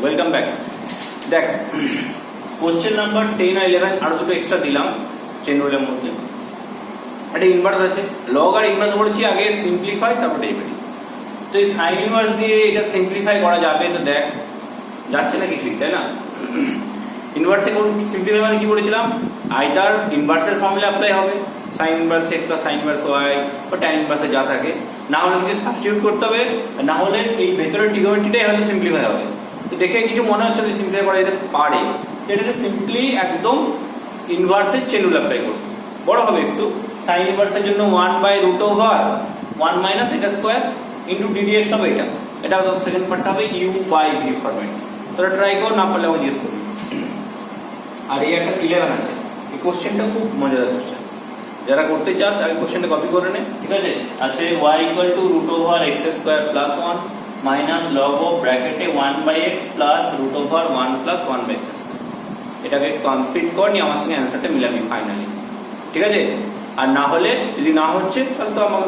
Welcome back. দেখ question number 10 আর 11 আরো দুটো এক্সট্রা দিলাম চেন রুলের মধ্যে। একটা ইনভার্স আছে, লগ আর ইনভার্স বলেছি আগে সিম্পলিফাই তারপর ডেরিভেটিভ। তো এই সাইন ইনভার্স দিয়ে এটা সিম্পলিফাই করা যাবে, তো দেখ যাচ্ছে না কিছুই, তাই না? ইনভার্সে কোন সিম্পলিফাই মানে কি বলেছিলাম, আইদার ইনভার্সের ফর্মুলা অ্যাপ্লাই হবে, sine inverse x plus sine inverse y বা ট্যান ইনভার্সে যা থাকে, না হলে কিছু সাবস্টিটিউট করতে হবে, না হলে এই ভেতরের ট্রিগোনোমেট্রিটাই হয়তো সিম্পলিফাই হবে। তো দেখে কিছু মনে হচ্ছে যে সিম্পলিফাই করা যেতে পারে, এটাকে সিম্পলি একদম ইনভার্সের চেন রুল অ্যাপ্লাই করব। বড় হবে একটু, সাইন ইনভার্সের জন্য 1/√1 মাইনাস এটা স্কোয়ার ইন্টু ডিডিএক্স হবে, এটা সেকেন্ড পার্টটা হবে u/v ফরম্যাট। তোরা ট্রাই কর, না পারলে আমাকে জিজ্ঞেস করবি। আর এই একটা 11 আছে, এই কোশ্চেনটা খুব মজাদার কোশ্চেন, যারা করতে চাস আগে কোশ্চেনটা কপি করে নে, ঠিক আছে? আছে y = √x² + 1 minus log of ব্র্যাকেটে 1/x প্লাস √1 + 1/x²। এটাকে কমপ্লিট কর, নিয়ে আমার সঙ্গে অ্যান্সারটা মিলাবি ফাইনালি, ঠিক আছে? আর না হলে যদি না হচ্ছে তাহলে তো আমার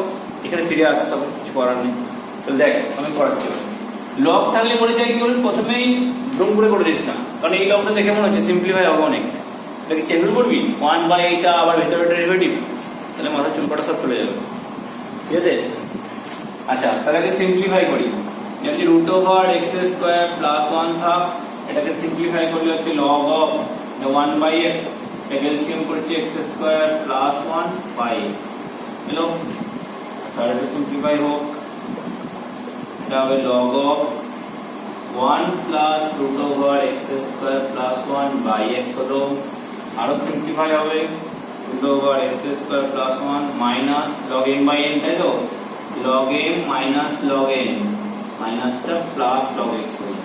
এখানে ফিরে আসতে হবে, কিছু করার নেই। তাহলে দেখ আমি করাচ্ছি। লগ থাকলে বলে যাই কি বলি, প্রথমেই ড্রম করে দিস না, কারণ এই লগটা দেখে মনে হচ্ছে সিম্পলিফাই হবে অনেক। এটাকে চেন রুল করবি 1/এটা আবার ভেতরে ডেরিভেটিভ, তাহলে মাথা চুলকাটা সব চলে যাবে, ঠিক আছে? আচ্ছা তাহলে আগে সিম্পলিফাই করি। যদি √x² + 1 থাক, এটাকে সিম্পলিফাই করলে হচ্ছে লগ অফ 1/x, এলসিএম করছে x² + 1/x হলো। আচ্ছা এটা সিম্পলিফাই হোক, এটা হবে লগ অফ 1 + √x² + 1/x হলো। আরো সিম্পলিফাই হবে √x² + 1 মাইনাস log m/n, তাই তো? log m minus log n, মাইনাসটা প্লাস log x হলো।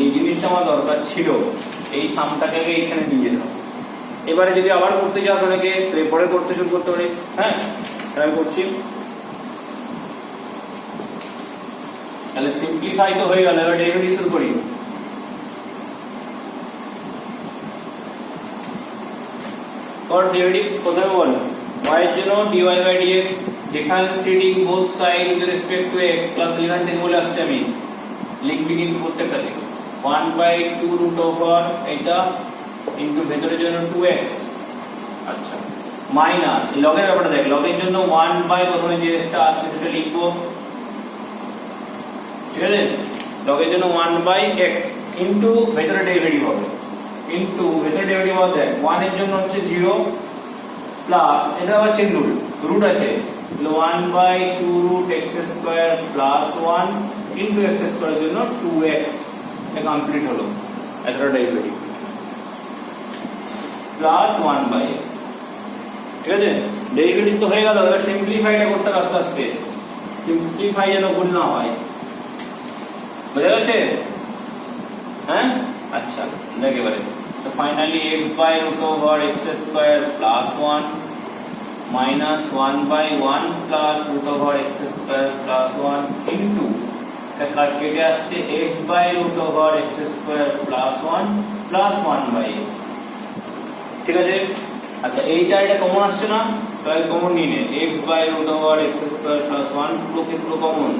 এই জিনিসটা আমার দরকার ছিল, এই সামটাকে আগে এখানে নিয়ে যেতে। এবারে যদি আবার করতে চাস অনেকে পরে করতে শুরু করতে পারিস, হ্যাঁ আমি করছি। তাহলে সিম্পলিফাই তো হয়ে গেল, এবার ডেরিভেটিভ শুরু করি। और डेरिवेटिव প্রথমে বল y এর জন্য dy/dx differentiating both side with respect to x class 11 থেকে বলে আসছে, আমি লিখবি কিন্তু প্রত্যেকটাতে 1/2 এটা ইনটু ভেতরের জন্য 2x। আচ্ছা মাইনাস লগের ব্যাপারটা দেখ, লগের জন্য 1/ প্রথমে যেটা আসছে সেটা লিখবো, ঠিক আছে? লগের জন্য 1/x ইনটু ভেতরে ডেরিভেটিভ হবে, ইনটু ভেতরে ডেরিভেটিভ হবে 1 এর জন্য হচ্ছে 0 প্লাস এটা আবার চেন রুল, রুট আছে 1/2√x² + 1 ইনটু x² এর জন্য 2x। এটা কমপ্লিট হলো, এটা ডেরিভেটিভ প্লাস 1/x, ঠিক আছে? ডেরিভেটিভ তো হয়ে গেল, এবার সিম্পলিফাইটা করতে হবে আস্তে আস্তে, সিম্পলিফাই যেন ভুল না হয়, বুঝা গেছে? হ্যাঁ আচ্ছা দেখ এবারে তো finally x/√x² + 1 minus 1/1 plus √x² + 1 into এটা কেটে আসছে x/√x² + 1 প্লাস 1/x, ঠিক আছে? আচ্ছা এইটা এটা কমন আসছে না, তাহলে কমন নিয়ে নে, x/√x² + 1 পুরো কমন,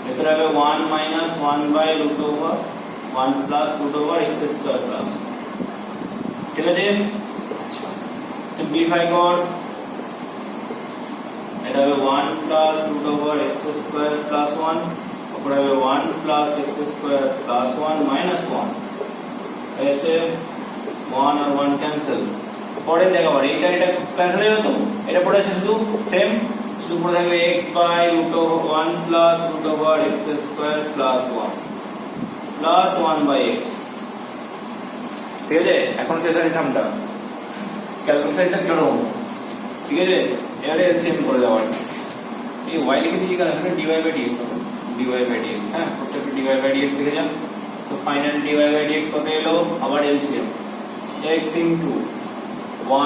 ভেতরে হবে 1 মাইনাস 1/√1 প্লাস √x² প্লাস, ঠিক আছে? সিম্পলিফাই কর, এটা হবে 1 প্লাস √x² প্লাস 1, তারপরে হবে 1 প্লাস x² প্লাস 1 মাইনাস 1, হয়েছে 1 আর 1 ক্যান্সেল। পরে দেখো আবার এটা ক্যান্সেল হয়ে গেল, তো এটা পড়ে আছে শুধু সেম, শুধু পড়ে থাকবে x/√1 plus √x² plus 1 plus 1/x, ঠিক আছে? এখন শেষ হয় সামটা, ক্যালকুলেশনটা চলো, ঠিক আছে? এবারে এলসিএম করে দেওয়ার, এই y লিখে দিয়েছি কারণ এখানে dy/dx হবে, dy/dx, হ্যাঁ প্রত্যেকটা dy/dx লিখে যান। তো ফাইনাল dy/dx কত এলো, আবার LCM x into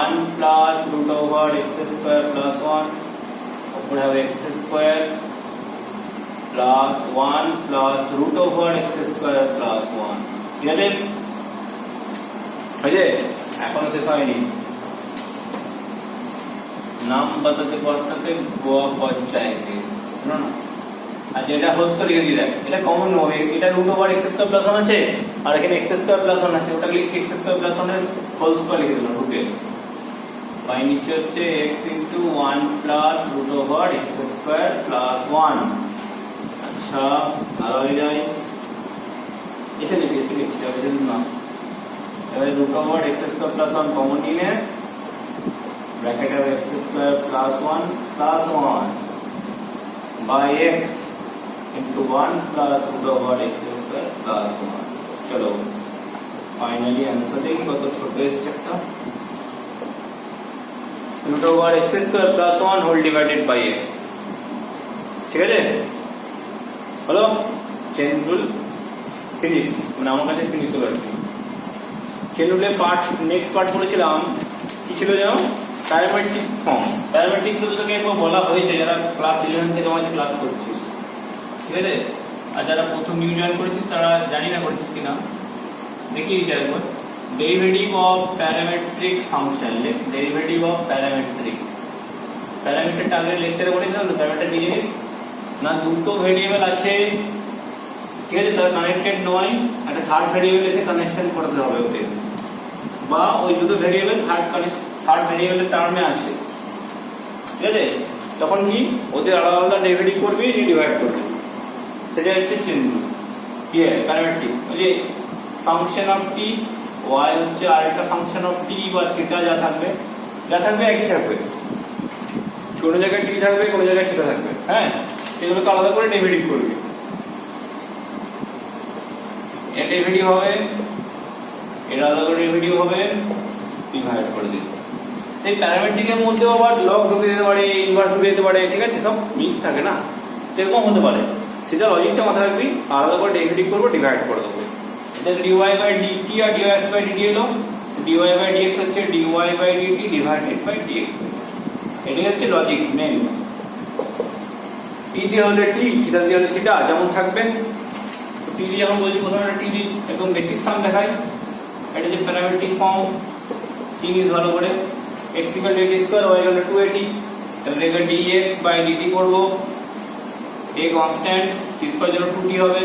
1 plus √x² plus 1, উপরে হবে x² plus 1 plus √x² plus 1, ঠিক আছে? হয়েছে? এখনো শেষ হয়নি, নাম बताते पहुंचते गोवा पहुंच जाएंगे, सुनो ना আচ্ছা এটা হোল স্কয়ার লিখে দিই, দেখ এটা কমন হবে, এটা root over x square plus 1 আছে আর এখানে এক্স স্কয়ার প্লাস 1 আছে, ওটা লিখে এক্স স্কয়ার প্লাস 1 এর হোল স্কয়ার লিখে দিলাম রুটে। বাই নিচে হচ্ছে x into 1 plus root over x square plus 1। আচ্ছা আর হয়ে যায় এসে লিখছি এসে না, এবারে root over x square plus 1 common নিয়ে ব্র্যাকেটে x square plus 1 plus 1 by x into 1 plus root over x square plus 1। চলো ফাইনালি आंसर দেখি কত ছোট এসছে একটা, root over x square plus 1 whole divided by x. ঠিক আছে হলো চেন রুল ফিনিশ, মানে আমার কাছে ফিনিশ হলো আর কি। চেন রুলের পার্ট নেক্সট পার্ট বলেছিলাম কি ছিল যেন, প্যারামেট্রিক ফর্ম। প্যারামেট্রিক তো তোকে একবার বলা হয়েছে যারা ক্লাস 11 থেকে আমাদের ক্লাস করছিস, ঠিক আছে? আর যারা প্রথম নিউ জয়েন করেছিস তারা জানি না করেছিস কিনা, দেখি বিচার একবার। Derivative of parametric function, derivative of parametric. প্যারামিটারটা আগের লেকচারে বলেছিলাম তো, প্যারামিটার কি জিনিস না, দুটো ভেরিয়েবল আছে, ঠিক আছে, তার কানেক্টেড নয়, একটা থার্ড ভেরিয়েবল এসে কানেকশন করতে হবে ওকে, বা ওই দুটো ভেরিয়েবল থার্ড ভেরিয়েবলের টার্মে আছে, ঠিক আছে? তখন কি ওদের আলাদা আলাদা ডেরিভেটিভ করবি, ডিভাইড করবি, সেটা হচ্ছে কি প্যারামেট্রিক। ওই যে ফাংশন অফ টি, ওয়াই হচ্ছে আরেকটা ফাংশন অফ টি বা থিটা, যা থাকবে একই থাকবে, কোনো জায়গায় টি থাকবে কোনো জায়গায় থিটা থাকবে, হ্যাঁ, এগুলোকে আলাদা করে ডেরিভেটিভ করবি। এর ডেরিভেটিভ হবে, এর আলাদা করে ডেরিভেটিভ হবে, ডিভাইড করে দিই। এই প্যারামেট্রিকের মধ্যে আবার লগ ঢুকে দিতে পারে, ইনভার্স ঢুকে দিতে পারে, ঠিক আছে, সব মিক্স থাকে না, এরকম হতে পারে। সেটা লজিকটা মাথায় রাখবি, আলাদা করে ডেরিভেটিভ করবো, ডিভাইড করে দেবো। এটা ডিওয়াই বাই ডিটি আর ডিওএক্স বাই ডিটি এলো, ডিওয়াই বাই ডিএক্স হচ্ছে dy by dt divided by dx. এটাই হচ্ছে লজিক মেন। টি দিয়ে হলে টি, থিটা দিয়ে হলে থিটা, যেমন থাকবে। টি দিয়ে যখন বলছি প্রথমে টি দিই, একদম বেসিক সাম দেখাই। এটা যে প্যারামেট্রিক ফর্ম, ইংলিশ ভালো করে, x equal two 80 square, y equal two 280, তাহলে এটা dx বাই dt করব, a কনস্ট্যান্ট, t স্কয়ার জন্য 2t হবে,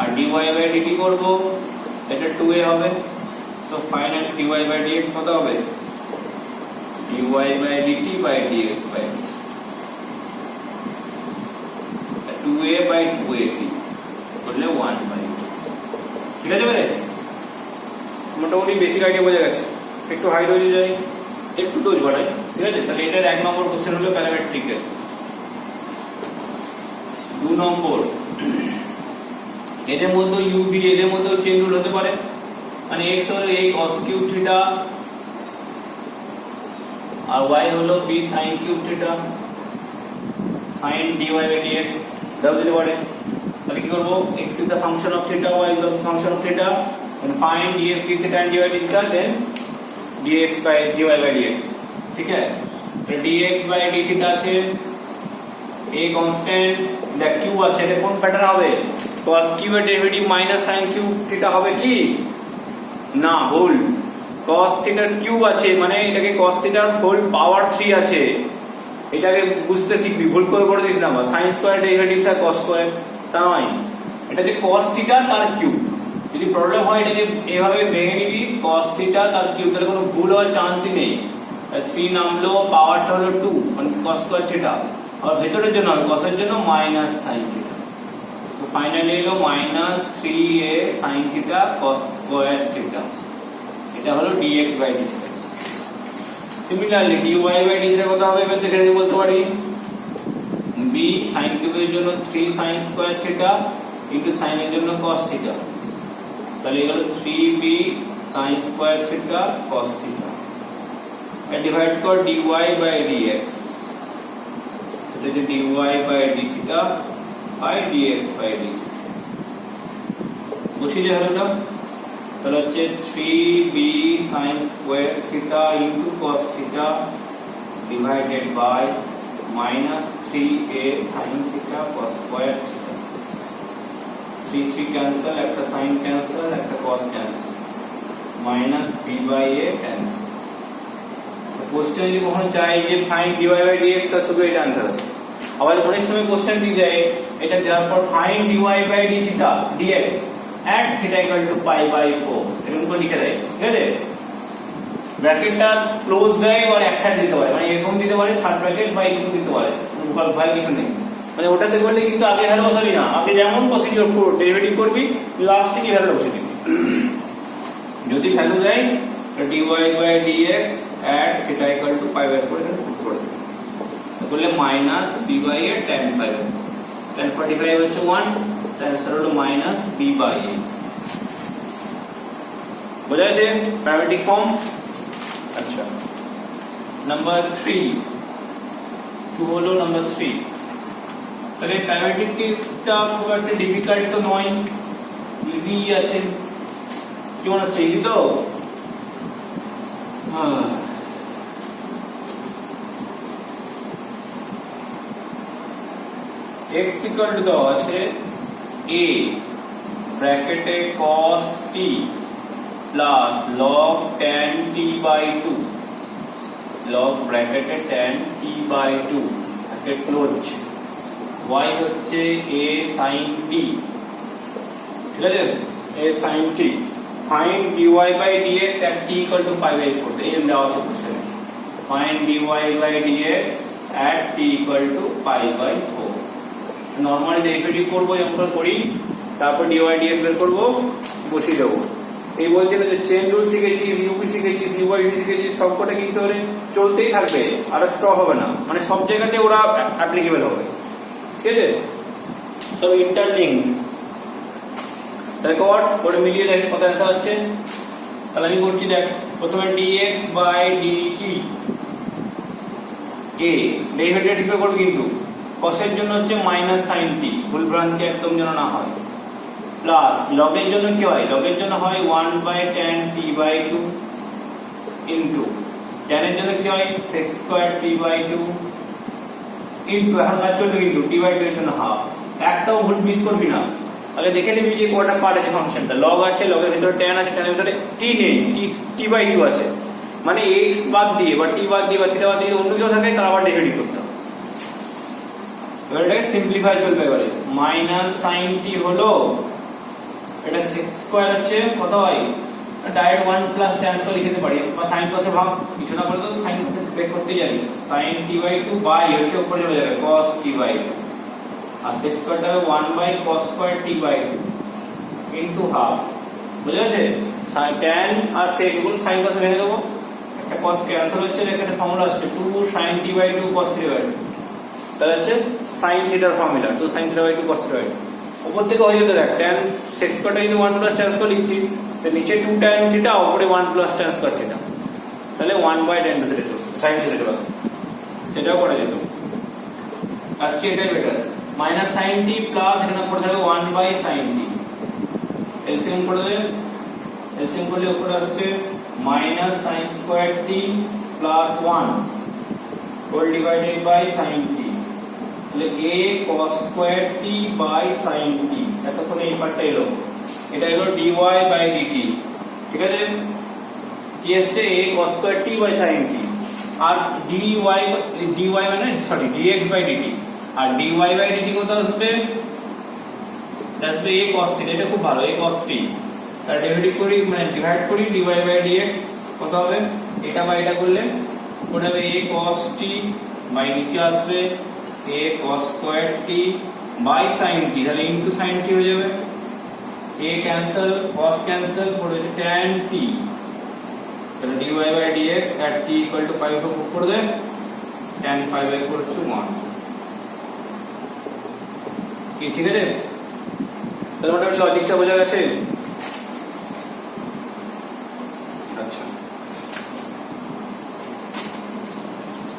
আর dy বাই dt করব, এটা 2a হবে। So finally dy by dx কত হবে, dy by dt by dx by 2a by 280 করলে 1 বাই, ঠিক আছে? বলে মোটামুটি বেসিক আইডিয়া বোঝা গেছে। একটু হাই ডোজে যাই, একটু ডোজ বাড়াই, ঠিক আছে? তাহলে এটার 1 নম্বর কোশ্চেন হলো প্যারামেট্রিকের। 2 নম্বর, এদের মধ্যে ইউভি, এদের মধ্যে চেন রুল হতে পারে, মানে x হলো a cos কিউব থিটা আর y হলো b sin cube theta, sin dy by dx দাও দিতে পারে। তাহলে কি করব, x is the function of theta, y is the function of theta, and find dx d theta and dy d theta, then dx by dy by dx, ঠিক আছে? dx by d theta আছে, a constant, দেখ cube আছে, এটা কোন pattern হবে, cos cube এর derivative minus sin cube theta হবে কি না, হোল cos থিটার কিউব আছে, মানে এটাকে cos থিটার হোল পাওয়ার 3 আছে, এটাকে বুঝতে শিখবি, ভুল করে দিস না। sin স্কয়ার ডেরিভেটিভ আর cos স্কয়ার তা নয়, এটা যে cos থিটা তার কিউব। যদি প্রবলেম হয় এটাকে এভাবে ভেঙে নিবি, cos থিটা তার কিউব, তাহলে কোনো ভুল হওয়ার চান্সই নেই। 3 নামলো, পাওয়ারটা হলো 2, মানে cos স্কয়ার থিটা, আর ভেতরের জন্য হবে cos এর জন্য minus sin theta. So finally এলো minus 3a sin theta cos square theta, এটা হলো dx by dt। Similarly dy by dt কত হবে, এবার দেখে বলতে পারি b sin কিউবের জন্য 3 sin square theta into sin এর জন্য cos থিটা, তাহলে এগুলো 3b sin square theta cos theta, আর ডিভাইড কর dy বাই dx, সেটা যে dy by d theta by dx by d theta বসিয়ে হলো না, তাহলে হচ্ছে 3b sin square theta into cos theta divided by minus 3a sin theta cos square theta, 3 cancel, একটা sin ক্যান্সেল, একটা cos cancel, minus b by a tan। Question যদি কখনো চাই যে ফাইন্ড dy বাই dx, তার শুধু এটা answer আছে, আবার অনেক সময় কোশ্চেন দিয়ে দেয় এটা দেওয়ার পর find dy by d theta dx at theta equal to pi by 4 এরকম করে লিখে দেয়, ঠিক আছে? ব্র্যাকেটটা ক্লোজ দেয় আর এক সাইড দিতে পারে, মানে এরকম দিতে পারে থার্ড ব্র্যাকেট বা এরকম দিতে পারে, ভয় কিছু নেই। মানে ওটাতে করলে কিন্তু আগে ভ্যালু বসাবি না, আগে যেমন প্রসিডিওর পুরো ডেরিভেটিভ করবি, লাস্টে কি ভ্যালু বসে দিবি। যদি ভ্যালু দেয় dy by dx at theta equal to pi by 4 এখানে পুট করে দেবে, বললে minus b by a tan pi by tan 45 হচ্ছে 1, তার आंसर হলো মাইনাস b বাই a। বোঝা গেছে প্যারামেট্রিক ফর্ম? আচ্ছা, নাম্বার 3 হলো নাম্বার 3। তাহলে প্যারামেট্রিকটা খুব একটা ডিফিকাল্ট তো নয়, ইজি আছে। কি মনে হচ্ছে, ইজি তো? x ইকুয়াল টু দেওয়া আছে a ব্র্যাকেটে cos t plus log tan t by 2, log ব্র্যাকেটে tan t বাই 2 একে ক্লোজ, y হচ্ছে a sin t, ঠিক আছে? a sin t find dy by dx at t equal to pi by 4, এই দেওয়া আছে কোশ্চেনে। Find dy by dx at t equal to pi by 4। Normal derivative করব, যেমন করি, তারপর dy dx বের করব, বসিয়ে দেবো। এই বলতে না যে চেন রুল শিখেছিস, ইউপি শিখেছিস, ইউআইডি শিখেছিস, সবকটা কিন্তু ওরে চলতেই থাকবে, আর স্টপ হবে না, মানে সব জায়গাতে ওরা অ্যাপ্লিকেবল হবে, ঠিক আছে? সব ইন্টারলিঙ্ক। তাহলে করে মিলিয়ে দেখ কত অ্যান্সার আসছে। তাহলে আমি করছি, দেখ প্রথমে dx by dt a derivative ঠিক করে করবি, কিন্তু cos-এর জন্য হচ্ছে মাইনাস sin t, ভুল ভ্রান্তি একদম যেন না হয়, প্লাস log-এর জন্য কি হয়, log-এর জন্য হয় 1 by tan t by 2 into tan-এর জন্য কি হয় sec square t by 2 into, এখন কাজ চলবে কিন্তু t বাই 2 এর জন্য হাফ। একটাও ভুল মিস করবি না। তাহলে দেখে নিবি যে কোটা পার্ট আছে ফাংশনটা, log আছে, log-এর ভিতরে tan আছে, tan-এর ভিতরে t নেই, t বাই 2 আছে, মানে x বাদ দিয়ে বা t বাদ দিয়ে বা থিটা বাদ দিয়ে অন্য কিছু থাকে, তার আবার ডেরিভেটিভ করতে হবে। এবার এটাকে সিম্পলিফাই চলবে, এবারে মাইনাস sin t হলো, এটা sec স্কয়ার হচ্ছে কত হয়, ডাইরেক্ট 1 প্লাস tan স্কয়ার লিখে দিতে পারিস, বা sin প্লাসে ভাগ, কিছু না করলে তো sin প্লাসে বের করতে জানিস, sin t বাই 2 বাই হচ্ছে উপরে চলে যাবে cos t বাই 2, আর sec স্কয়ারটা হবে 1 by cos square t by 2 into half. বুঝা গেছে? tan আর sec গুলো sin প্লাসে ভেঙে দেবো, একটা cos ক্যান্সেল হচ্ছে, এখানে ফর্মুলা আসছে 2 sin t by 2 cos t by 2, তাহলে হচ্ছে sin থিটার formula 2 sin theta by 2 cos theta by 2। উপর থেকে হয়ে যেতে দেখ, tan sec স্কয়ারটা কিন্তু 1 প্লাস tan স্কয়ার লিখছিস, তো নিচে 2 tan থিটা, উপরে 1 প্লাস tan স্কয়ার থিটা, তাহলে 1 by tan theta sin theta বাস, সেটাও করা যেত। আর এটাই better, minus sin t plus এখানে পড়ে যাবে 1 বাই sin t, এলসিএম করে দেবে, এলসিএম করলে উপরে আসছে minus sin square t plus 1 whole divided by sin t, তাহলে a cos square t by sin t। এতক্ষণ এই পার্টটা এলো, এটা হলো dy বাই dt, ঠিক আছে? কি আসছে a cos square t by sin t, আর dy মানে সরি dx বাই dt, আর dy বাই dt কত আসবে, আসবে a cos t, এটা খুব ভালো, a cos t, তার ডেরিভেটিভ করি, মানে ডিভাইড করি, dy বাই dx কত হবে, এটা বাই এটা করলে ওটা হবে a cos t বাই নিচে আসবে a cos square t by sin t, তাহলে ইনটু sin t হয়ে যাবে, a ক্যান্সেল, cos ক্যান্সেল, পড়ে যাবে tan t, তাহলে dy by dx at t equal to pi by 4 করে দেন, tan পাই বাই 4 হচ্ছে 1। কি ঠিক আছে? তাহলে মোটামুটি লজিকটা বোঝা গেছে। আচ্ছা,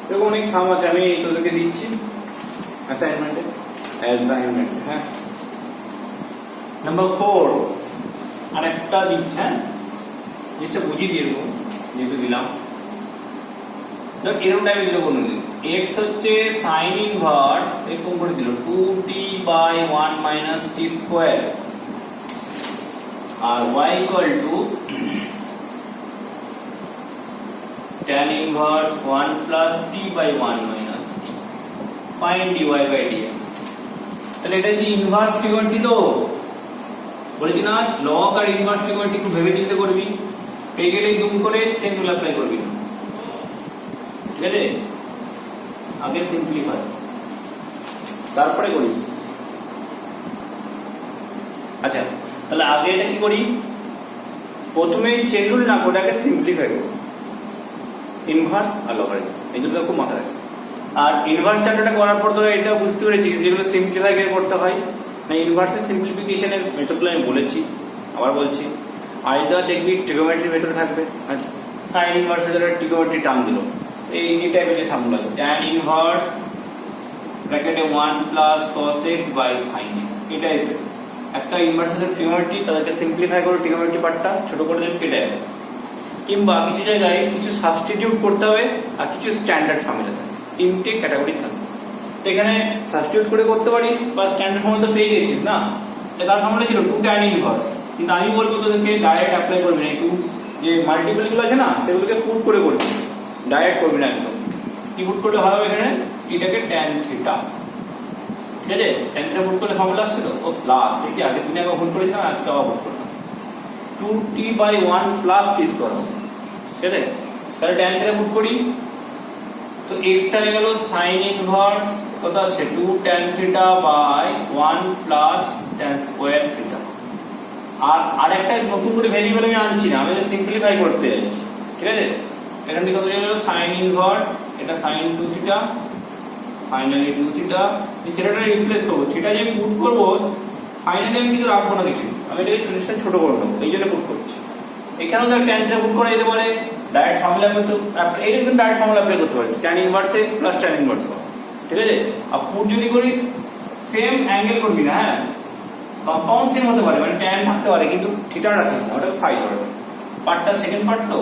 এরকম অনেক সাম আছে, আমি তোদেরকে দিচ্ছি অ্যাসাইনমেন্টে, হ্যাঁ। নাম্বার 4 আরেকটা দিচ্ছি, হ্যাঁ, জিনিসটা বুঝিয়ে দিয়ে দেবো যেহেতু দিলাম। এরকম টাইপের দিল, কোনো দিন x হচ্ছে sin ইনভার্স এরকম করে দিল 2t by 1 minus t square, আর y equal to tan inverse 1 plus t by 1 minus t। Find dy by dx। তাহলে এটা কি ইনভার্স টিগোয়ার্টি তো বলেছি না, লগ আর ইনভার্স টিগোয়ার্টি খুব ভেবে চিন্তে করবি, পেয়ে গেলেই দুম করে চেন রুল অ্যাপ্লাই করবি না, ঠিক আছে? আগে সিম্পলিফাই তারপরে করিস। আচ্ছা, তাহলে আগে এটা কি করি, প্রথমে চেন রুল না করে আগে সিম্পলিফাই করব, ইনভার্স আর লগারিদম, এই দুটো খুব মাথায় রাখবে। আর ইনভার্স চ্যাপ্টারটা করার পর তোরা এটা বুঝতে পেরেছিস যেগুলো সিম্পলিফাই করে করতে হয় না। ইনভার্সের সিম্পলিফিকেশনের মেথডগুলো আমি বলেছি, আবার বলছি। আইদার দেখবি ট্রিগোনোমেট্রি মেথড থাকবে, আচ্ছা সাইন ইনভার্সের একটা ট্রিগোনোমেট্রি টার্ম দিল, এই টাইপের যে সামনে লাগবে ট্যান ইনভার্স ব্র্যাকেটে 1 plus cos x by sin x, এই টাইপের একটা ইনভার্সের ট্রিগোনোমেট্রি, তাদেরকে সিম্পলিফাই করে ট্রিগোনোমেট্রি পার্টটা ছোট করে দেবে, কেটে যাবে। কিংবা কিছু জায়গায় কিছু সাবস্টিটিউট করতে হবে আর কিছু স্ট্যান্ডার্ড ফর্মুলা থাকে, তিনটে ক্যাটাগরি থাকবে। তো এখানে সাবস্টিটিউট করে করতে পারিস বা স্ট্যান্ডার্ড ফর্মুলা তো পেয়ে গেছিস না, তার ফর্মুলা ছিল 2 tan ইনভার্স। কিন্তু আমি বলবো তোদেরকে ডাইরেক্ট অ্যাপ্লাই করবি না, একটু যে মাল্টিপলগুলো আছে না সেগুলোকে পুট করে করবি, ডাইরেক্ট করবি না একদম। কি পুট করলে ভালো হবে, এখানে এটাকে tan থিটা, ঠিক আছে? tan থিটা পুট করলে ফর্মুলা আসছে তো, ও প্লাস, ঠিক আছে? আগের দিনে আগে ভুল করেছিলাম, আজকে আবার ভুল করলাম, 2t/1 প্লাস t স্কয়ার হবে, ঠিক আছে? তাহলে tan থিটা পুট করি, তো x টা হয়ে গেল sin ইনভার্স কত আসছে 2 tan theta by 1 plus tan square theta. আর আরেকটা নতুন করে ভেরিয়েবল আমি আনছি না, আমি সিম্পলিফাই করতে যাচ্ছি, ঠিক আছে? এখান থেকে কত হয়ে গেল sin ইনভার্স, এটা sin 2 থিটা, ফাইনালি 2 থিটা, এই থিটাটা রিপ্লেস করব, থিটা যে পুট করব ফাইনালি আমি কিছু রাখবো না কিছু, আমি এটাকে ছোট করে নেব, এই জন্য পুট করছি। এখানেও তো tan থিটা পুট করা যেতে পারে, ডাইরেক্ট ফর্মুলা করতে, এইটা কিন্তু ডাইরেক্ট ফর্মুলা অ্যাপ্লাই করতে পারিস, tan inverse x plus tan inverse y, ঠিক আছে? আর পুট যদি করিস সেম অ্যাঙ্গেল করবি না, হ্যাঁ কম্পাউন্ড সেম হতে পারে, মানে tan থাকতে পারে কিন্তু থিটা রাখিস না, ওটা ফাই করবে। পার্টটা সেকেন্ড পার্ট তো,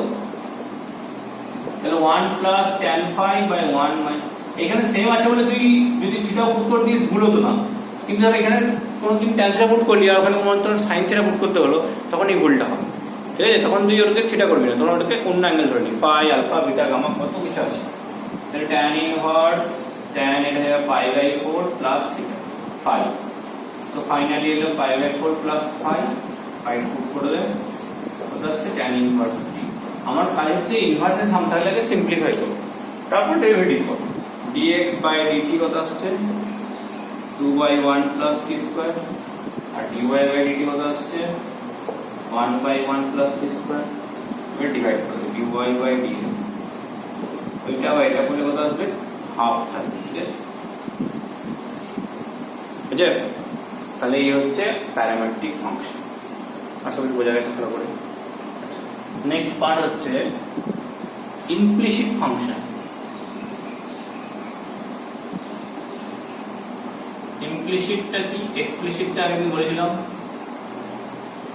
তাহলে 1 প্লাস tan phi বাই 1 মাই, এখানে সেম আছে বলে তুই যদি থিটা পুট করে দিস ভুল হতো না, কিন্তু ধর এখানে কোনোদিন tan থিটা পুট করলি আর ওখানে কোনো sin থিটা পুট করতে হলো, তখন এই ভুলটা হবে, ঠিক আছে? তখন তুই ওটাকে থিটা করবি না, তখন ওটাকে অন্য অ্যাঙ্গেল ধরে নি, ফাই আলফা বিটা গামা কত কিছু আছে। তাহলে tan ইনভার্স tan এটা হবে pi by 4 plus theta phi, তো ফাইনালি এলো pi by 4 plus phi, phi put করে দেবে কত আসছে tan ইনভার্স t। আমার কাজ হচ্ছে ইনভার্সের সাম থাকলে আগে সিম্পলিফাই করব, তারপর ডেরিভেটিভ করব। dx বাই dt কত আসছে 2/1 প্লাস t স্কয়ার, আর dy বাই dt কত আসছে 1/1 প্লাস t স্কয়ার, এটা ডিভাইড করে dy বাই dx, ওইটা বাই এটা করলে কত আসবে হাফ থাকবে, ঠিক আছে? বুঝলে? তাহলে এই হচ্ছে প্যারামেট্রিক ফাংশন, আশা করি বোঝা গেছে ভালো করে। আচ্ছা, নেক্সট পার্ট হচ্ছে ইমপ্লিসিট ফাংশন। ইমপ্লিসিটটা কি, এক্সপ্লিসিটটা আগে আমি বলেছিলাম।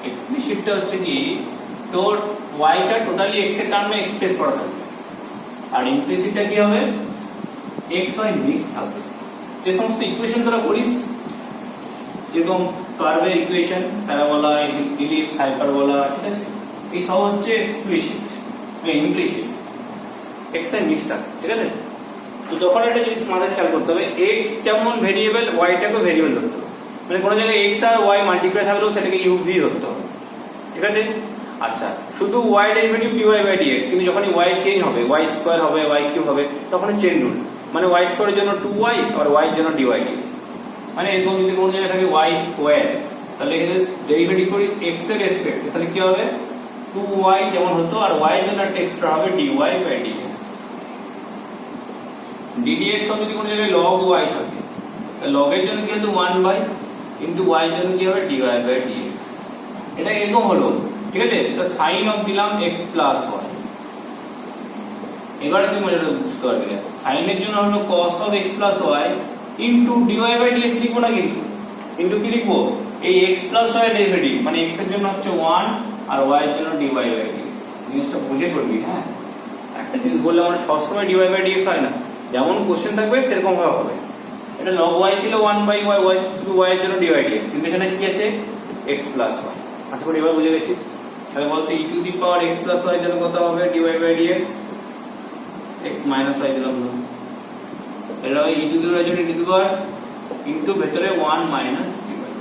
এক্সপ্লিসিটটা হচ্ছে কি তোর y টা টোটালি x এর টার্মে এক্সপ্রেস করা থাকবে, আর ইমপ্লিসিটটা কি হবে x y মিক্স থাকবে। যে সমস্ত ইকুয়েশন তোরা করিস, যেরকম কার্ভের ইকুয়েশন, প্যারাবোলা, ইলিপস, হাইপারবোলা, ঠিক আছে? এই সব হচ্ছে explicit, implicit, x y mix থাকবে, ঠিক আছে? তো তখন একটা জিনিস মাথায় খেয়াল করতে হবে, x যেমন ভেরিয়েবল y টাকেও ভেরিয়েবল ধরতে হবে, মানে কোনো জায়গায় x আর y মাল্টিপ্লাই থাকলেও সেটাকে uv ধরতে হবে, ঠিক আছে? আচ্ছা, শুধু y derivative dy by dx, কিন্তু যখন y চেঞ্জ হবে, y স্কয়ার হবে, y কিউব হবে, তখন চেইন রুল, মানে y স্কয়ারের জন্য 2y আর y এর জন্য dy dx, মানে এরকম যদি কোনো জায়গায় থাকে y স্কয়ার, তাহলে এখানে ডেরিভেটিভ করিস x এর রেসপেক্টে, তাহলে কি হবে 2y যেমন হতো, আর y এর জন্য একটা এক্সট্রা হবে dy বাই dx। ddx যদি কোনো জায়গায় log y থাকে, তাহলে log এর জন্য কি হতো 1 ইনটু y এর জন্য কি হবে dy বাই dx। এটা এরকম হলো, ঠিক আছে? তো sin অফ দিলাম x প্লাস y, এবারে তুমি মজাটা বুঝতে পারবে, sin এর জন্য হলো cos of x plus y into dy by dx লিখবো না, কিন্তু কি লিখবো এই x প্লাস y এর ডেরিভেটিভ, মানে x এর জন্য হচ্ছে 1 আর y এর জন্য dy বাই dx। জিনিসটা বুঝে করবি, হ্যাঁ? একটা জিনিস বললে আমার সবসময় dy বাই dx হয় না, যেমন কোশ্চেন থাকবে সেরকম ভাবে হবে। এটা log y ছিল 1/y, শুধু y এর জন্য dy dx, কিন্তু এখানে কি আছে x প্লাস y। আশা করি এবার বুঝে গেছিস। তাহলে বলতে e to the power x plus y এর জন্য কত হবে dy by dx, x minus y দিলাম না, এটা হবে e to the power e to the power into ভেতরে 1 মাইনাস ডি বাই,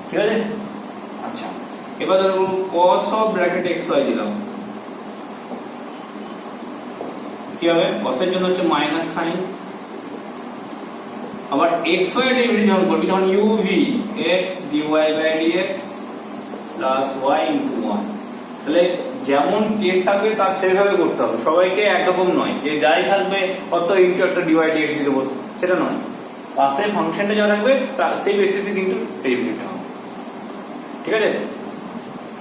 ঠিক আছে। আচ্ছা, এবার ধরো cos of bracket x y দিলাম, কি হবে? cos এর জন্য হচ্ছে মাইনাস সাইন, আবার x y এর ডেরিভেটিভ যখন করবি তখন uv x dy by dx plus y into 1। তাহলে যেমন কেস থাকবে তার সেভাবে করতে হবে, সবাইকে একরকম নয় যে যাই থাকবে কত ইনটু একটা dy dx দেবো, সেটা নয়। পাশে ফাংশনটা যা থাকবে তার সেই বেসিসে কিন্তু ডেরিভেটিভটা হবে, ঠিক আছে।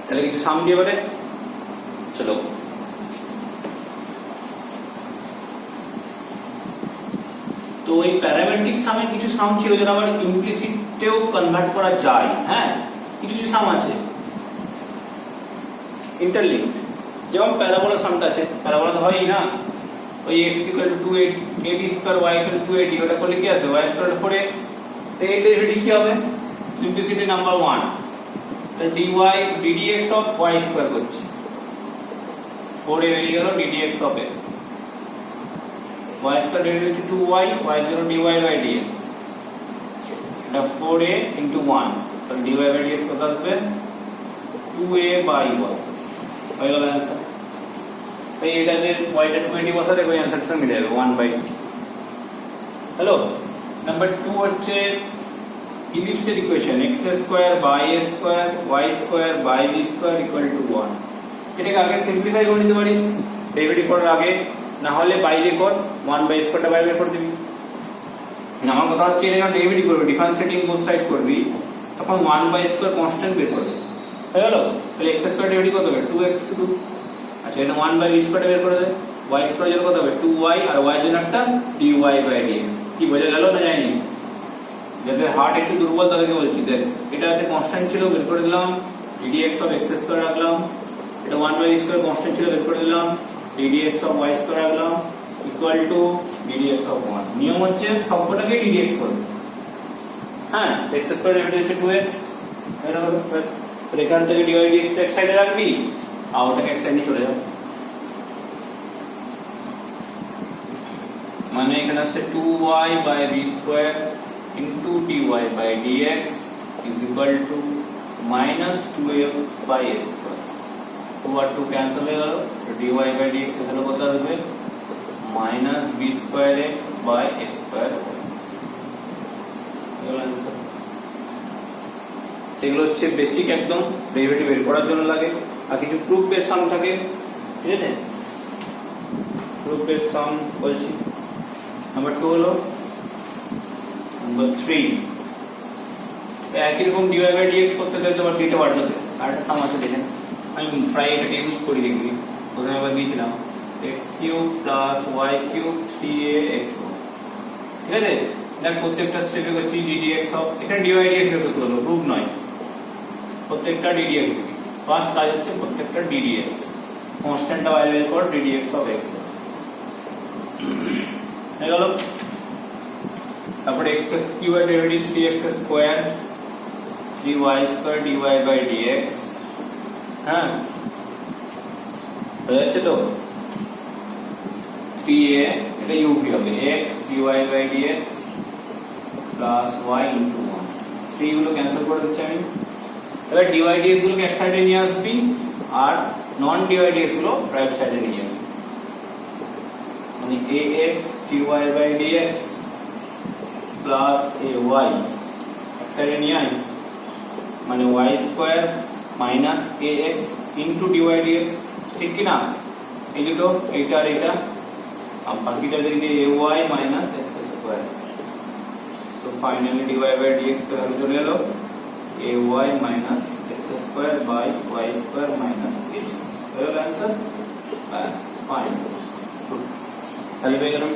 তাহলে কিছু সাম দিয়ে পারে, চলো। তো এই প্যারামেট্রিক সামে কিছু সাম ছিল যেটা আবার ইমপ্লিসিটেও কনভার্ট করা যায়, হ্যাঁ কিছু কিছু সাম আছে ইন্টারলিঙ্কড। যেমন প্যারাবোলা সামটা আছে, প্যারাবোলা তো হয়ই না, ওই x equal two 2a ab square y equal two 2ad, ওটা করলে কি আছে y স্কয়ার 4x। তো এই ডেরিভেটিভ কি হবে? সিম্পলিসিটি নাম্বার 1, তাহলে dy ddx of y square করছি, 4a বেরিয়ে গেল ddx of x, y square derivative 2y, y এর জন্য dy বাই dx, এটা 4a ইনটু 1, তাহলে dy বাই dx কত আসবে? 2a বাই y, হয়ে গেল অ্যান্সার। তাই এটাকে y টা 20 বসাতে ওই অ্যান্সারটা মিলে যাবে 1 বাই 2। হ্যালো, নাম্বার 2 হচ্ছে ইলিপসের equation x square by a square y square by b square equal to 1। এটাকে আগে সিম্পলিফাই করে নিতে পারিস ডেরিভেটিভ করার আগে, না হলে বাইরে কর 1 বাই স্কয়ারটা বাইরে বের করে দিবি। আমার কথা হচ্ছে এটা ডেরিভেটিভ করবি, ডিফারেন্সিয়েটিং বোথ সাইড করবি, তখন 1 বাই স্কয়ার কনস্ট্যান্ট বের করবে, হয়ে গেল। তাহলে x স্কয়ার ডেরিভেটিভ কত হবে? 2x শুধু। আচ্ছা, এটা 1 বাই b স্কয়ারটা বের করে দে, y স্কয়ার এর কত হবে? 2y, আর y এর জন্য একটা dy বাই dx। কি বোঝা গেল না যায়নি? যাদের হার্ট একটু দুর্বল তাদেরকে বলছি, দেখ এটা একটা কনস্ট্যান্ট ছিল বের করে দিলাম, ddx অফ x স্কয়ার রাখলাম, এটা 1 বাই স্কয়ার কনস্ট্যান্ট ছিল বের করে দিলাম, ddx অফ y স্কয়ার রাখলাম ইকুয়াল টু ddx অফ 1। নিয়ম হচ্ছে সবকটাকে ddx করবে, হ্যাঁ। x স্কয়ার ডেরিভেটিভ হচ্ছে 2x, এটা হবে প্লাস, তো এখান থেকে dy dx এক সাইডে রাখবি আর ওটাকে এক সাইডে চলে যাবে, মানে এখানে আছে 2y by b square into dy by dx is equal to minus 2x by a square. 2 আর 2 ক্যান্সেল হয়ে গেল, dy বাই dx এখানে কত আসবে? Minus b square x by a square. সেগুলো হচ্ছে বেসিক একদম ডেরিভেটিভ বের করার জন্য লাগে, আর কিছু প্রুফ বেস সাম থাকে, ঠিক আছে। প্রুফ বেস সাম বলছি। নাম্বার 2 হলো নাম্বার 3, একই রকম dy বাই dx করতে গেলে তোমার দিতে পারবে না, আর একটা সাম আছে দেখেন, আমি প্রায় এটাকে ইউজ করি দেখবি, প্রথমে আবার দিয়েছিলাম x cube plus y cube 3ax, ঠিক আছে। দেখ প্রত্যেকটা স্টেপে করছি ddx অফ, এখানে dy dx বের করতে হলো, প্রুফ নয়, প্রত্যেকটা ddx দিবি। ফার্স্ট কাজ হচ্ছে প্রত্যেকটা ddx, কনস্ট্যান্টটা বাইরে বের কর, ddx অফ x হয়ে গেল। তারপরে x কিউব এর derivative 3x square 3y square dy by dx, হ্যাঁ হয়ে যাচ্ছে তো। 3a এটা uv হবে x dy by dx plus y into 1, 3 গুলো ক্যান্সেল করে দিচ্ছি আমি। এবার dy dx গুলোকে এক সাইডে নিয়ে আসবি আর নন dy dx গুলো রাইট সাইডে নিয়ে আসবি, মানে ax dy by dx plus ay এক সাইডে নিয়ে আয়, মানে y square minus ax into dy dx, ঠিক কি না? এই দুটো, এইটা আর এটা, আর বাকিটা দেখি ay minus x square. So finally dy by dx এখানে চলে এলো ay minus x square by y square minus ax, হলো অ্যানসার। বাস ফাইন, তাহলে পেয়ে গেলাম।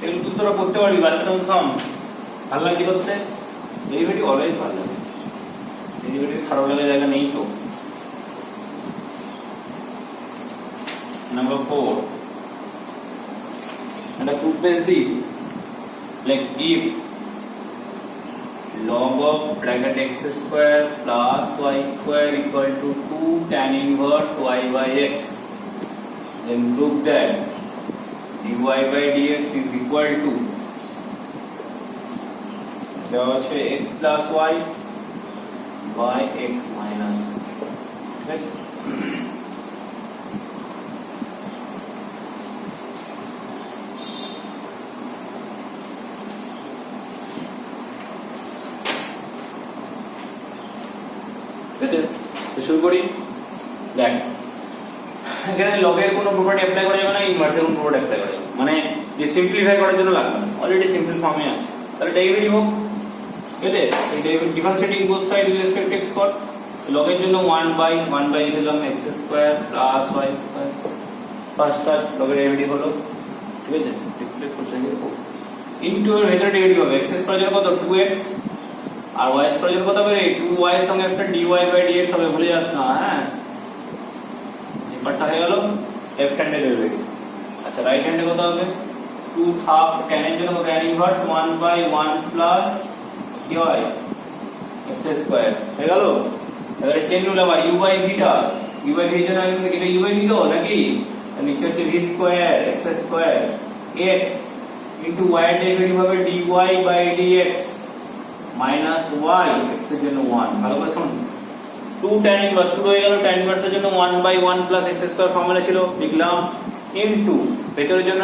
এগুলো তুই তোরা করতে পারবি, বাচ্চারা সাম ভালো লাগে করতে, ডেরিভেটিভ অলওয়েজ ভালো লাগে, ডেরিভেটিভ খারাপ লাগার জায়গা নেই তো। নাম্বার 4, একটা proof base the, like if log of bracket x square plus y square equal to 2 tan inverse y by x, then prove that dy by dx is equal to দেওয়া আছে x plus y by x minus, ঠিক আছে? শুরু করি। দেখ এখানে লগের কোনো প্রপার্টি অ্যাপ্লাই করা যাবে না, ইনভার্সের কোনো প্রপার্টি অ্যাপ্লাই করা যাবে, মানে যে সিম্পলিফাই করার জন্য লাগবে না, অলরেডি সিম্পল ফর্মে আছে। তাহলে ডেরিভেটিভ হোক, ঠিক আছে? এই derivative differentiating both side with respect to x কর, লগের জন্য 1 বাই লিখে দিলাম x square plus y square, first লগের ডেরিভেটিভ হলো, ঠিক আছে? রিফ্লেক্ট করছে ইনটু এর ভেতরে ডেরিভেটিভ হবে x স্কয়ার এর কত 2x আর y স্কয়ার এর কত হবে 2y এর সঙ্গে একটা dy বাই dx হবে, ভুলে যাস না, হ্যাঁ? এই পার্টটা হয়ে গেল লেফট হ্যান্ডের ডেরিভেটিভ। আচ্ছা রাইট হ্যান্ডে কত হবে 2 হাফ tan এর জন্য tan ইনভার্স 1 বাই 1 প্লাস কি হয় x স্কয়ার হয়ে গেল। এবারে চেন রুল আবার u বাই v টা, u বাই v এর জন্য এটা u বাই v তো নাকি, নিচে হচ্ছে v square x square x into y এর ডেরিভেটিভ হবে dy by dx minus y x এর জন্য 1। ভালো করে শুন, 2 tan ইনভার্স শুরু হয়ে গেল, tan ইনভার্স এর জন্য 1 by 1 plus x square formula ছিল, লিখলাম ইনটু ভেতরের জন্য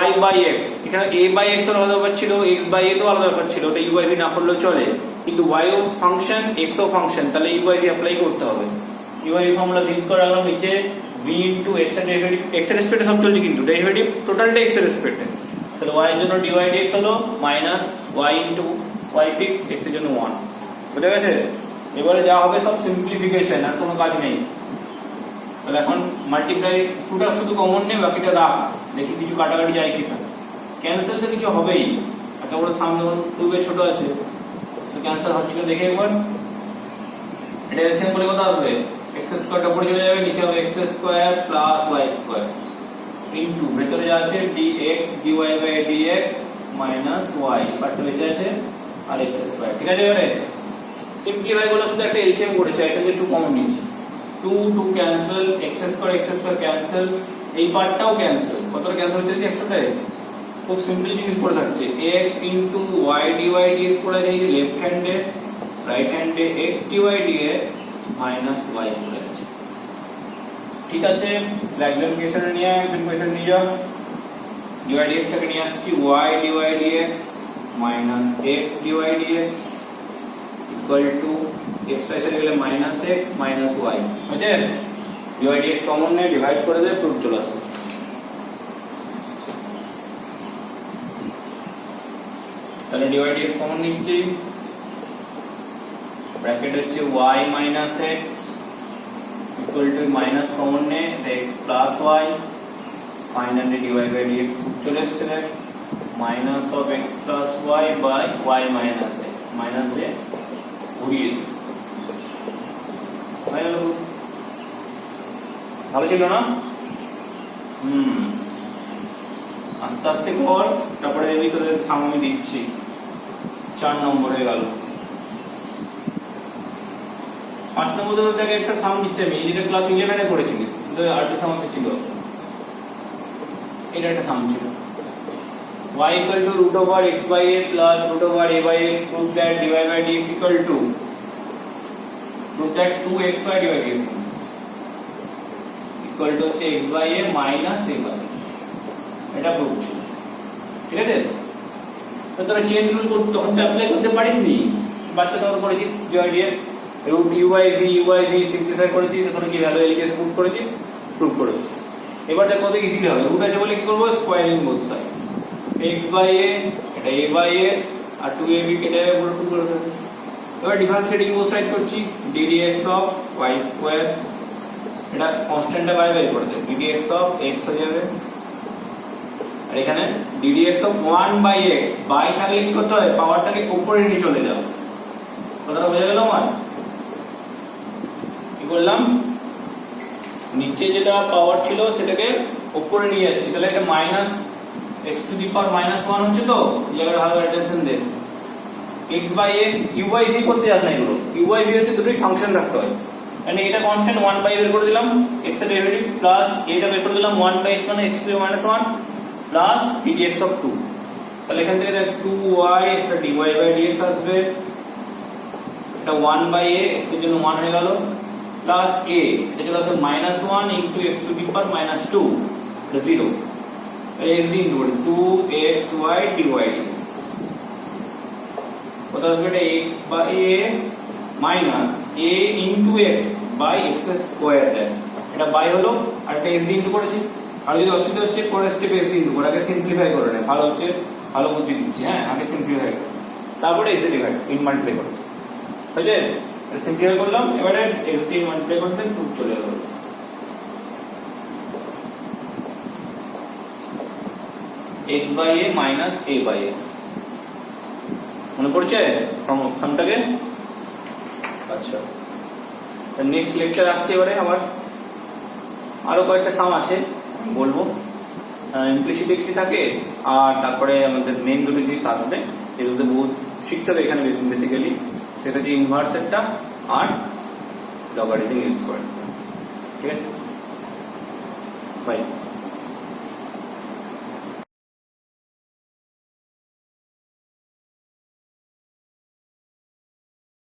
y বাই x, এখানে a বাই x এর আলাদা ব্যাপার ছিল, x বাই a তো আলাদা ব্যাপার ছিল, ওটা u বাই v না করলেও চলে, কিন্তু y ও ফাংশন x ও ফাংশন, তাহলে u বাই v অ্যাপ্লাই করতে হবে। u by v formula fix করে রাখলাম নিচে v ইনটু x এর ডেরিভেটিভ, x এর রেসপেক্টে সব চলছে কিন্তু ডেরিভেটিভ টোটালটা x এর রেসপেক্টে, তাহলে y এর জন্য dy dx হলো minus y into y fix x এর জন্য 1। বুঝা গেছে? এবারে যা হবে সব সিম্পলিফিকেশন, আর কোনো কাজ নেই। তাহলে এখন মাল্টিপ্লাই টুটা শুধু কমন নেই, বাকিটা রাখ, দেখি কিছু কাটাকাটি যায় কিনা। ক্যান্সেল তো কিছু হবেই, এত বড় সামনে টুবে ছোট আছে তো ক্যান্সেল হচ্ছিল, দেখে একবার। এটা এলসিএম বলে কত আসবে x স্কয়ারটা উপরে চলে যাবে, নিচে হবে x square plus y square into ভেতরে যা আছে dx dy by dx minus y, পার্টটা বেঁচে আছে আর x স্কয়ার, ঠিক আছে? এবারে সিম্পলিফাই করলে শুধু একটা এলসিএম করেছে, এটা যে 2 কমন নিয়েছি, 2 ক্যান্সেল, x স্কয়ার ক্যান্সেল, এই পার্টটাও ক্যান্সেল, কতটা ক্যান্সেল হচ্ছে একসাথে, খুব সিম্পল জিনিস পড়ে থাকছে, x into y dy dx পড়ে যায় লেফট হ্যান্ডে, রাইট হ্যান্ডে x dy dx minus y পড়ে আছে, ঠিক আছে? একজন কোশ্চেন নিয়ে একজন কোশ্চেন নিয়ে যাও, dy dx টাকে নিয়ে আসছি y dy dx minus x dy dx equal to x এসে গেলে মাইনাস x মাইনাস y, বুঝলে? dy dx কমন নিয়ে ডিভাইড করে দেয়, প্রুফ চলে আসে। তাহলে dy dx কমন নিচ্ছি, ব্র্যাকেট হচ্ছে y minus x equal to minus common নে x plus y, finally dy by dx চলে আসছে, minus of x plus y by y minus x, minus দিয়ে ঘুরিয়ে ভালো ছিল না? আস্তে আস্তে কর, তারপরে দেখবি তোদের সামনে আমি দিচ্ছি। 4 নম্বর হয়ে গেল। 5 নম্বর তোদেরকে একটা সাম দিচ্ছি আমি, যেটা ক্লাস 11 এ করেছিলিস, আরেকটা সাম ছিল, এটা একটা সাম ছিল, y equal to root over x by a plus root over a by x, prove that dy by dx equal to prove that 2xy dy by dx equal to হচ্ছে x by a minus a by x, এটা proof ছিল, ঠিক আছে? তো তোরা chain rule তখন তো apply করতে পারিসনি, বাচ্চা তখন করেছিস dy dx root u by v simplify করেছিস, এখন কি ভ্যালু লিখে প্রুফ করেছিস, প্রুফ করেছিস। এবার দেখো কত ইজিলি হবে, রুট আছে বলে কি করব, squaring both side, x by a এটা a by x আর 2ab কেটে যাবে, পুরো 2 করে দেব। এবার ডিফারেন্সিয়েটিং বোথ সাইড করছি, ddx অফ y স্কয়ার, এটা কনস্ট্যান্টটা বাইরে বের করে দেব, ddx অফ x হয়ে যাবে, আর এখানে ddx of 1 by x, by থাকলে কি করতে হয়, পাওয়ারটাকে উপরে নিয়ে চলে যাও, কথাটা বোঝা গেল? আমার কি করলাম, নিচে যেটা পাওয়ার ছিল সেটাকে উপরে নিয়ে যাচ্ছি, তাহলে একটা minus x to the power minus 1 হচ্ছে, তো এই জায়গাটা ভালো অ্যাটেনশন দেন। x by a u by v করতে যাস না, এগুলো u বাই v হচ্ছে দুটোই ফাংশন রাখতে হয়, মানে এটা কনস্ট্যান্ট 1 বাই বের করে দিলাম x এর ডেরিভেটিভ, প্লাস এটা বের করে দিলাম 1 বাই x মানে x to the minus 1 plus dx of 2। তাহলে এখান থেকে দেখ 2y একটা dy বাই dx আসবে, এটা 1/a x এর জন্য 1 হয়ে গেল, প্লাস a এটা চলে আসবে -1 ইনটু x টু দি পাওয়ার -2 এটা 0, x দিয়ে ইনটু 2xy dy dx কত আসবে, এটা x by a minus a into x by x square, এটা বাই হলো, আর এটা x দিয়ে ইনটু করেছি। আর যদি অসুবিধা হচ্ছে পরের স্টেপে x দিয়ে ইনটু করে, আগে সিম্পলিফাই করে নেয়, ভালো হচ্ছে, ভালো বুদ্ধি দিচ্ছি, হ্যাঁ আগে সিম্পলিফাই করে তারপরে x দিয়ে ডিভাইড ইন মাল্টিপ্লাই করেছি, বুঝলে? এটা সিম্পলিফাই করলাম, এবারে x দিয়ে মাল্টিপ্লাই করতে 2 চলে গেল, x by a minus a by x। মনে পড়ছে সামটাকে? আচ্ছা, নেক্সট লেকচার আসছে, এবারে আবার আরো কয়েকটা সাম আছে বলবো, ইমপ্লিসিট একটি থাকে, আর তারপরে আমাদের মেন দুটো জিনিস আসবে, এই দুটো বহুত শিখতে হবে এখানে বেসিক্যালি, সেটা হচ্ছে ইনভার্সেরটা আর লগারিদমিক স্কয়ার। ঠিক আছে, বাই।